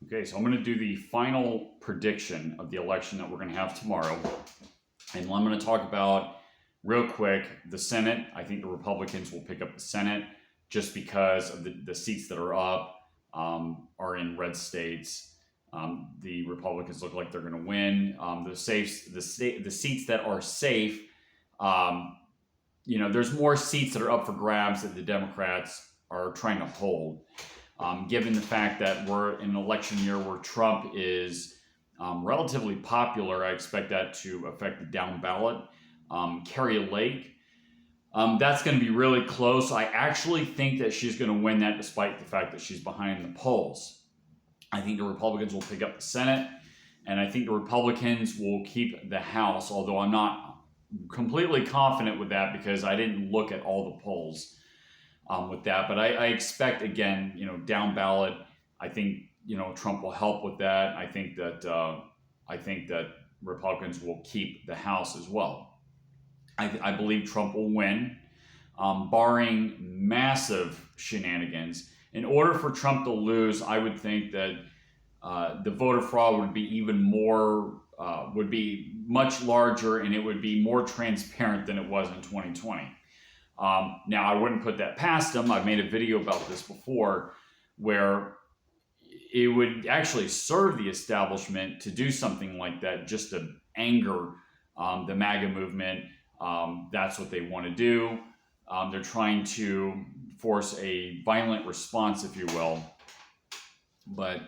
Okay, so I'm going to do the final prediction of the election that we're going to have tomorrow. And I'm going to talk about, real quick, the Senate. I think the Republicans will pick up the Senate just because of the seats that are up are in red states. The Republicans look like they're going to win. The seats that are safe, um, there's more seats that are up for grabs that the Democrats are trying to hold. Given the fact that we're in an election year where Trump is relatively popular, I expect that to affect the down ballot. Carrie Lake, that's going to be really close. I actually think that she's going to win that despite the fact that she's behind in the polls. I think the Republicans will pick up the Senate, and I think the Republicans will keep the House, although I'm not completely confident with that because I didn't look at all the polls with that. But I expect, again, down ballot, I think, Trump will help with that. I think that Republicans will keep the House as well. I believe Trump will win, barring massive shenanigans. In order for Trump to lose, I would think that the voter fraud would be even more, would be much larger, and it would be more transparent than it was in 2020. Now, I wouldn't put that past him. I've made a video about this before where it would actually serve the establishment to do something like that just to anger the MAGA movement. That's what they want to do. They're trying to force a violent response, if you will. But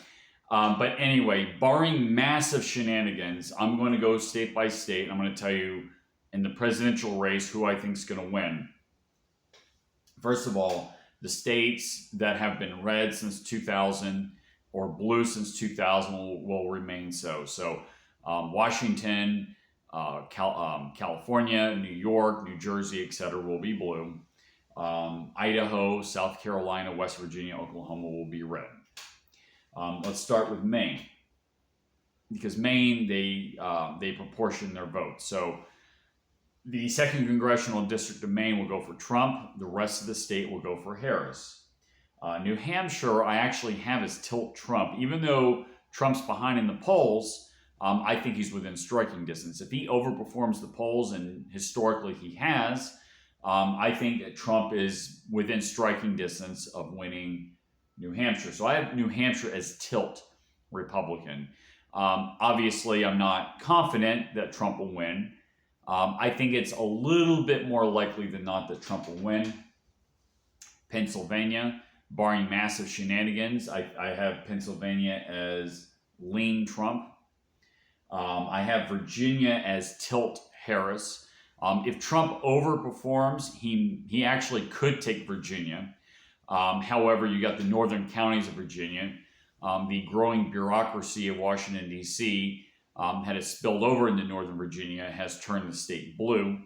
anyway, barring massive shenanigans, I'm going to go state by state. I'm going to tell you in the presidential race who I think is going to win. First of all, the states that have been red since 2000 or blue since 2000 will remain so. So Washington, California, New York, New Jersey, etc. will be blue. Idaho, South Carolina, West Virginia, Oklahoma will be red. Let's start with Maine, because Maine, they proportion their votes. So the 2nd Congressional District of Maine will go for Trump. The rest of the state will go for Harris. New Hampshire, I actually have as tilt Trump. Even though Trump's behind in the polls, I think he's within striking distance. If he overperforms the polls, and historically he has, I think that Trump is within striking distance of winning New Hampshire. So I have New Hampshire as tilt Republican. Obviously, I'm not confident that Trump will win. I think it's a little bit more likely than not that Trump will win. Pennsylvania, barring massive shenanigans, I have Pennsylvania as lean Trump. I have Virginia as tilt Harris. If Trump overperforms, he actually could take Virginia. However, you got the northern counties of Virginia. The growing bureaucracy of Washington, D.C., had it spilled over into Northern Virginia, has turned the state blue.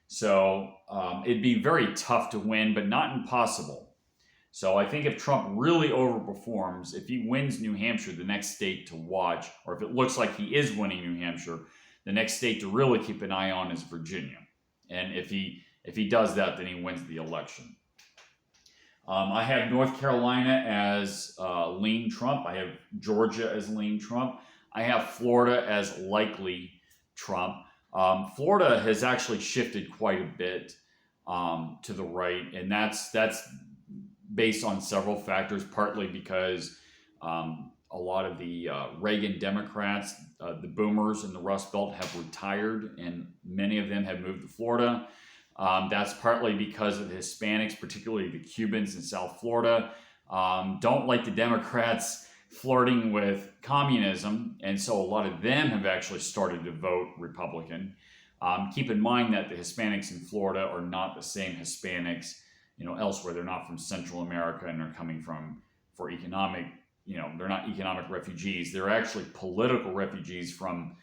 So it'd be very tough to win, but not impossible. So I think if Trump really overperforms, if he wins New Hampshire, the next state to watch, or if it looks like he is winning New Hampshire, the next state to really keep an eye on is Virginia. And if he does that, then he wins the election. I have North Carolina as lean Trump. I have Georgia as lean Trump. I have Florida as likely Trump. Florida has actually shifted quite a bit to the right, and that's based on several factors, partly because a lot of the Reagan Democrats, the boomers in the Rust Belt, have retired, and many of them have moved to Florida. That's partly because of the Hispanics, particularly the Cubans in South Florida, don't like the Democrats flirting with communism, and so a lot of them have actually started to vote Republican. Keep in mind that the Hispanics in Florida are not the same Hispanics, elsewhere. They're not from Central America, and they're coming for economic, they're not economic refugees. They're actually political refugees from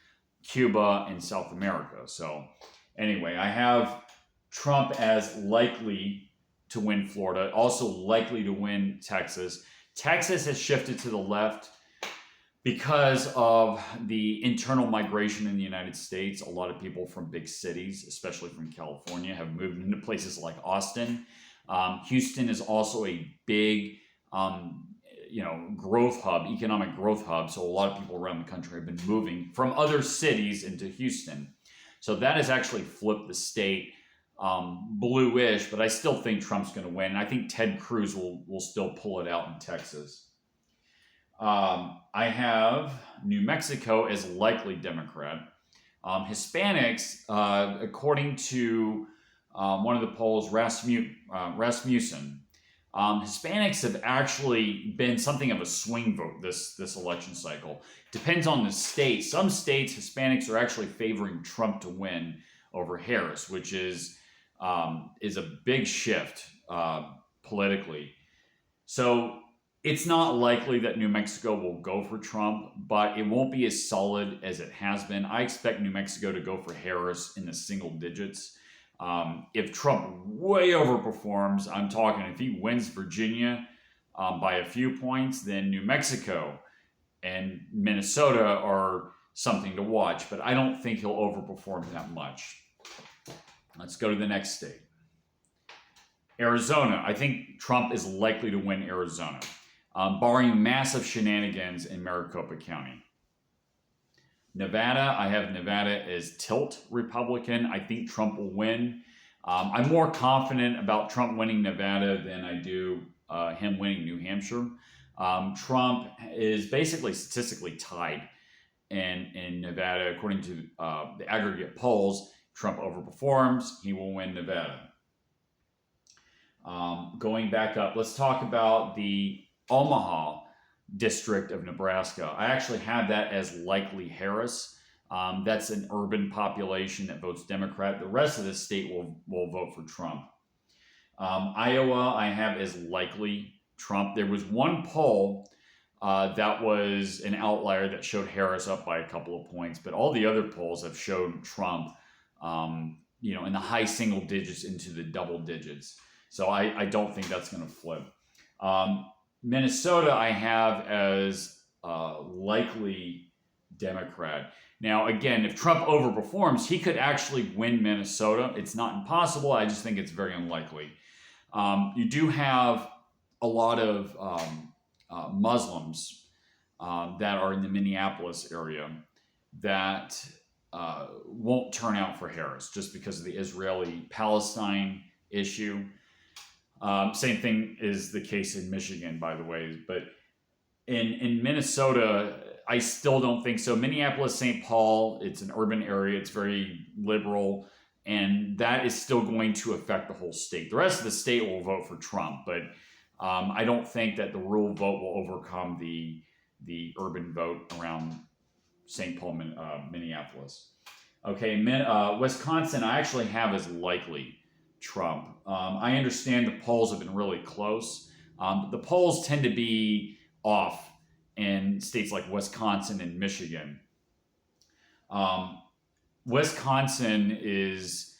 Cuba and South America. So anyway, I have Trump as likely to win Florida, also likely to win Texas. Texas has shifted to the left because of the internal migration in the United States. A lot of people from big cities, especially from California, have moved into places like Austin. Houston is also a big growth hub, economic growth hub. So a lot of people around the country have been moving from other cities into Houston. So that has actually flipped the state bluish, but I still think Trump's going to win. And I think Ted Cruz will still pull it out in Texas. I have New Mexico as likely Democrat. Hispanics, according to one of the polls, Rasmussen, Hispanics have actually been something of a swing vote this election cycle. Depends on the state. Some states, Hispanics are actually favoring Trump to win over Harris, which is a big shift politically. So it's not likely that New Mexico will go for Trump, but it won't be as solid as it has been. I expect New Mexico to go for Harris in the single digits. If Trump way overperforms, I'm talking if he wins Virginia by a few points, then New Mexico and Minnesota are something to watch. But I don't think he'll overperform that much. Let's go to the next state. Arizona. I think Trump is likely to win Arizona, barring massive shenanigans in Maricopa County. Nevada, I have Nevada as tilt Republican. I think Trump will win. I'm more confident about Trump winning Nevada than I do him winning New Hampshire. Trump is basically statistically tied in Nevada. According to the aggregate polls, Trump overperforms, he will win Nevada. Going back up, let's talk about the Omaha district of Nebraska. I actually have that as likely Harris. That's an urban population that votes Democrat. The rest of the state will vote for Trump. Iowa, I have as likely Trump. There was one poll that was an outlier that showed Harris up by a couple of points, but all the other polls have showed Trump, in the high single digits into the double digits. So I don't think that's going to flip. Minnesota, I have as likely Democrat. Now, again, if Trump overperforms, he could actually win Minnesota. It's not impossible. I just think it's very unlikely. You do have a lot of Muslims that are in the Minneapolis area that won't turn out for Harris just because of the Israeli-Palestine issue. Same thing is the case in Michigan, by the way. But in Minnesota, I still don't think so. Minneapolis, St. Paul, it's an urban area. It's very liberal. And that is still going to affect the whole state. The rest of the state will vote for Trump. But I don't think that the rural vote will overcome the urban vote around St. Paul, Minneapolis. Okay, Wisconsin, I actually have as likely Trump. I understand the polls have been really close. The polls tend to be off in states like Wisconsin and Michigan. Wisconsin is,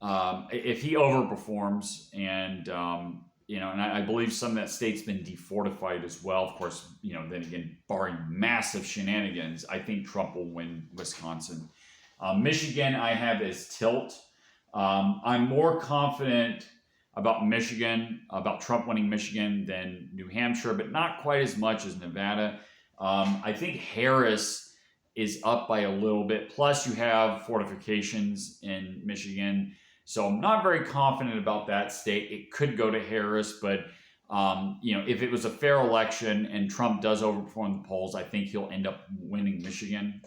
if he overperforms and, and I believe some of that state's been defortified as well. Of course, then again, barring massive shenanigans, I think Trump will win Wisconsin. Michigan, I have as tilt. I'm more confident about Michigan, about Trump winning Michigan than New Hampshire, but not quite as much as Nevada. I think Harris is up by a little bit. Plus, you have fortifications in Michigan. So I'm not very confident about that state. It could go to Harris, but if it was a fair election and Trump does overperform the polls, I think he'll end up winning Michigan.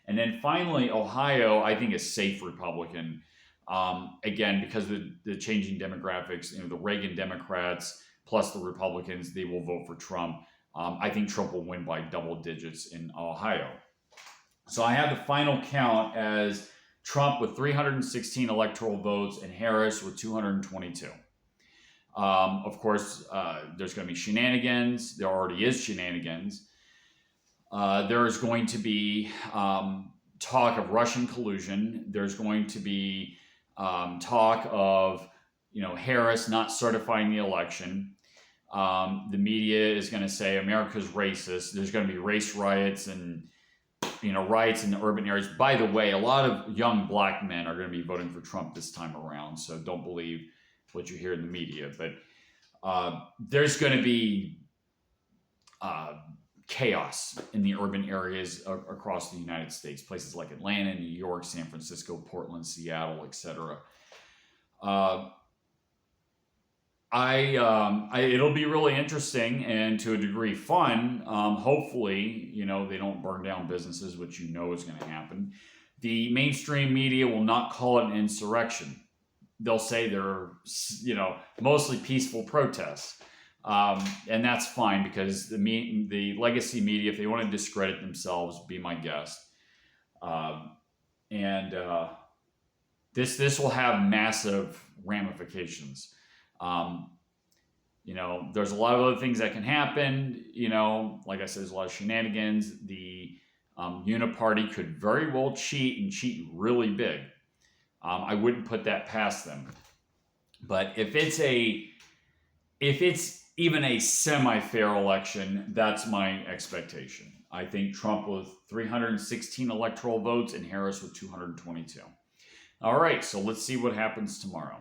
And then finally, Ohio, I think is safe Republican. Again, because of the changing demographics, the Reagan Democrats plus the Republicans, they will vote for Trump. I think Trump will win by double digits in Ohio. So I have the final count as Trump with 316 electoral votes and Harris with 222. Of course, there's going to be shenanigans. There already is shenanigans. There is going to be talk of Russian collusion. There's going to be talk of, Harris not certifying the election. The media is going to say America's racist. There's going to be race riots and, riots in the urban areas. By the way, a lot of young black men are going to be voting for Trump this time around. So don't believe what you hear in the media. But there's going to be chaos in the urban areas across the United States, places like Atlanta, New York, San Francisco, Portland, Seattle, etc. It'll be really interesting and to a degree fun. Hopefully, they don't burn down businesses, which is going to happen. The mainstream media will not call it an insurrection. They'll say they're, mostly peaceful protests. And that's fine because the legacy media, if they want to discredit themselves, be my guest. And this will have massive ramifications. There's a lot of other things that can happen. Like I said, there's a lot of shenanigans. The Uniparty could very well cheat and cheat really big. I wouldn't put that past them. But if it's even a semi-fair election, that's my expectation. I think Trump with 316 electoral votes and Harris with 222. All right, so let's see what happens tomorrow.